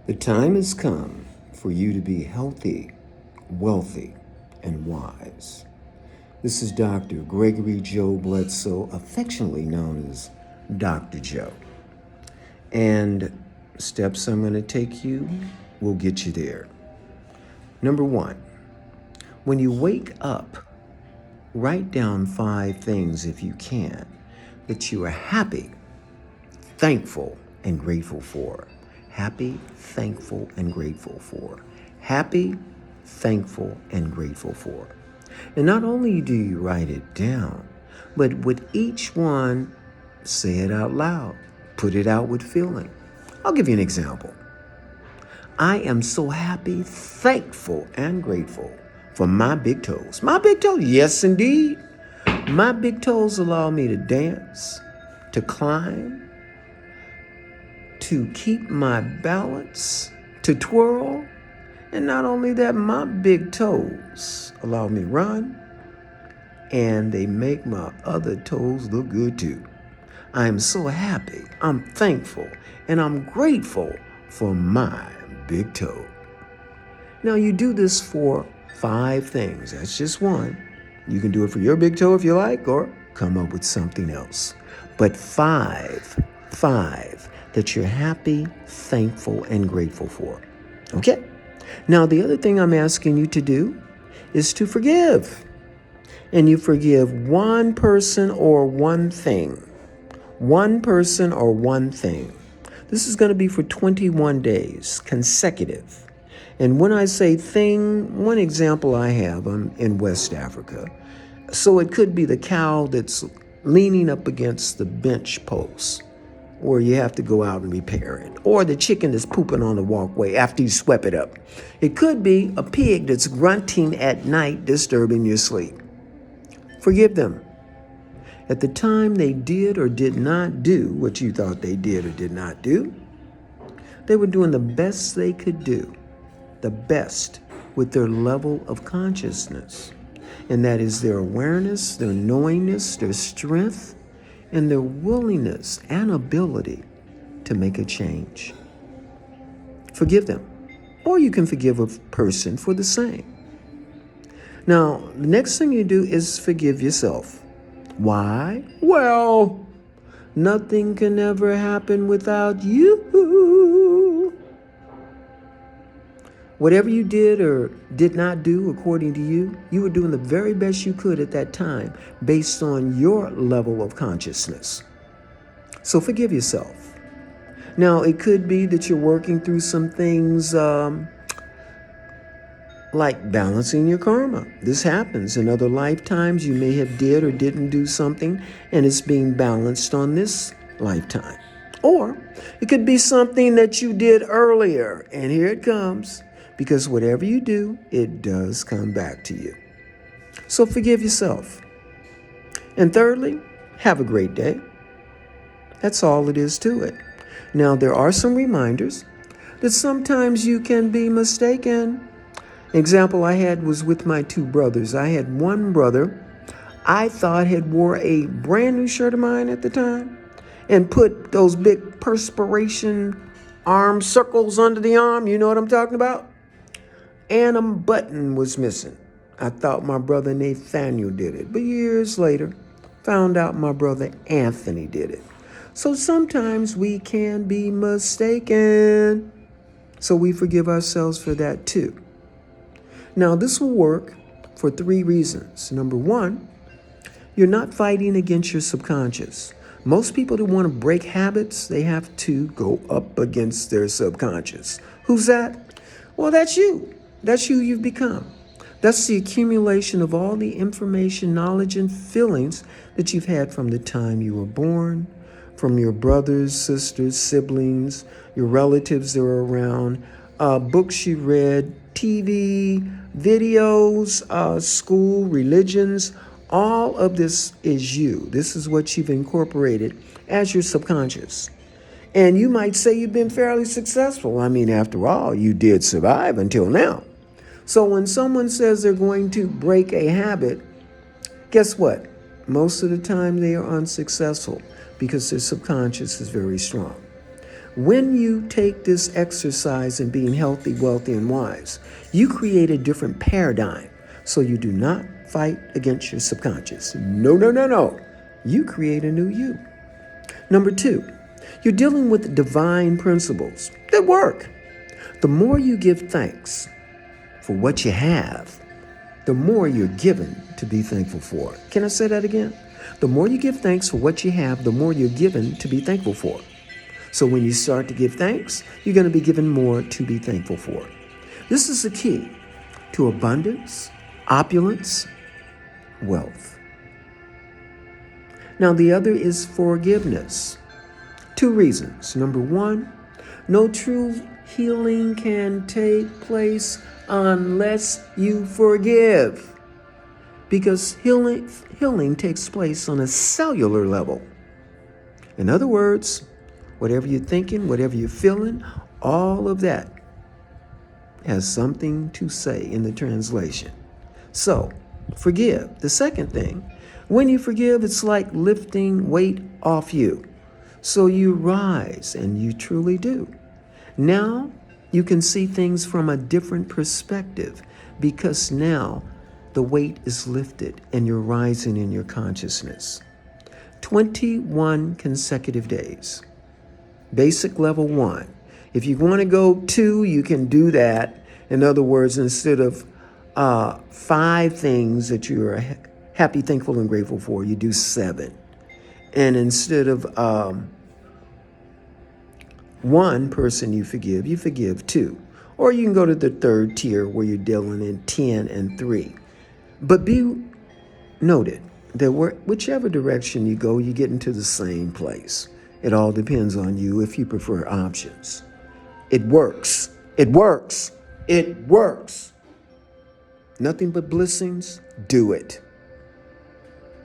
The time has come for you to be healthy, wealthy, and wise. This is Dr. Gregory Joe Bledsoe, affectionately known as Dr. Joe. And steps I'm going to take you will get you there. Number 1, when you wake up, write down 5 things, if you can, that you are happy, thankful, and grateful for. Happy, thankful, and grateful for. Happy, thankful, and grateful for. And not only do you write it down, but with each one, say it out loud. Put it out with feeling. I'll give you an example. I am so happy, thankful, and grateful for my big toes. My big toes, yes indeed. My big toes allow me to dance, to climb, to keep my balance, to twirl. And not only that, my big toes allow me to run, and they make my other toes look good too. I am so happy, I'm thankful, and I'm grateful for my big toe. Now you do this for 5 things. That's just one. You can do it for your big toe if you like, or come up with something else. But 5 that you're happy, thankful, and grateful for. Okay? Now the other thing I'm asking you to do is to forgive. And you forgive one person or one thing. One person or one thing. This is going to be for 21 days, consecutive. And when I say thing, one example I have, I'm in West Africa. So it could be the cow that's leaning up against the bench post, or you have to go out and repair it, or the chicken that's pooping on the walkway after you swept it up. It could be a pig that's grunting at night, disturbing your sleep. Forgive them. At the time they did or did not do what you thought they did or did not do, they were doing the best they could do, the best with their level of consciousness. And that is their awareness, their knowingness, their strength, and their willingness and ability to make a change. Forgive them. Or you can forgive a person for the same. Now, the next thing you do is forgive yourself. Why? Well, nothing can ever happen without you. Whatever you did or did not do according to you, you were doing the very best you could at that time based on your level of consciousness. So forgive yourself. Now, it could be that you're working through some things like balancing your karma. This happens in other lifetimes. You may have did or didn't do something, and it's being balanced on this lifetime. Or it could be something that you did earlier, and here it comes. Because whatever you do, it does come back to you. So forgive yourself. And thirdly, have a great day. That's all it is to it. Now, there are some reminders that sometimes you can be mistaken. Example I had was with my 2 brothers. I had one brother I thought had wore a brand new shirt of mine at the time and put those big perspiration arm circles under the arm. You know what I'm talking about? And a button was missing. I thought my brother Nathaniel did it, but years later, found out my brother Anthony did it. So sometimes we can be mistaken. So we forgive ourselves for that too. Now, this will work for 3 reasons. Number 1, you're not fighting against your subconscious. Most people that want to break habits, they have to go up against their subconscious. Who's that? Well, that's you. That's who you've become. That's the accumulation of all the information, knowledge, and feelings that you've had from the time you were born, from your brothers, sisters, siblings, your relatives that are around, books you read, TV, videos, school, religions. All of this is you. This is what you've incorporated as your subconscious. And you might say you've been fairly successful. I mean, after all, you did survive until now. So when someone says they're going to break a habit, guess what? Most of the time they are unsuccessful because their subconscious is very strong. When you take this exercise in being healthy, wealthy, and wise, you create a different paradigm. So you do not fight against your subconscious. No, no, no, no. You create a new you. Number 2, you're dealing with divine principles that work. The more you give thanks for what you have, the more you're given to be thankful for. Can I say that again? The more you give thanks for what you have, the more you're given to be thankful for. So when you start to give thanks, you're going to be given more to be thankful for. This is the key to abundance, opulence, wealth. Now, the other is forgiveness. 2 reasons. Number 1, no true healing can take place unless you forgive. Because healing takes place on a cellular level. In other words, whatever you're thinking, whatever you're feeling, all of that has something to say in the translation. So, forgive. The second thing, when you forgive, it's like lifting weight off you. So you rise, and you truly do. Now, you can see things from a different perspective because now the weight is lifted and you're rising in your consciousness. 21 consecutive days. Basic level 1. If you want to go 2, you can do that. In other words, instead of 5 things that you're happy, thankful, and grateful for, you do 7. And instead of 1 person you forgive 2. Or you can go to the 3rd tier where you're dealing in 10 and 3. But be noted that whichever direction you go, you get into the same place. It all depends on you if you prefer options. It works. It works. It works. Nothing but blessings. Do it.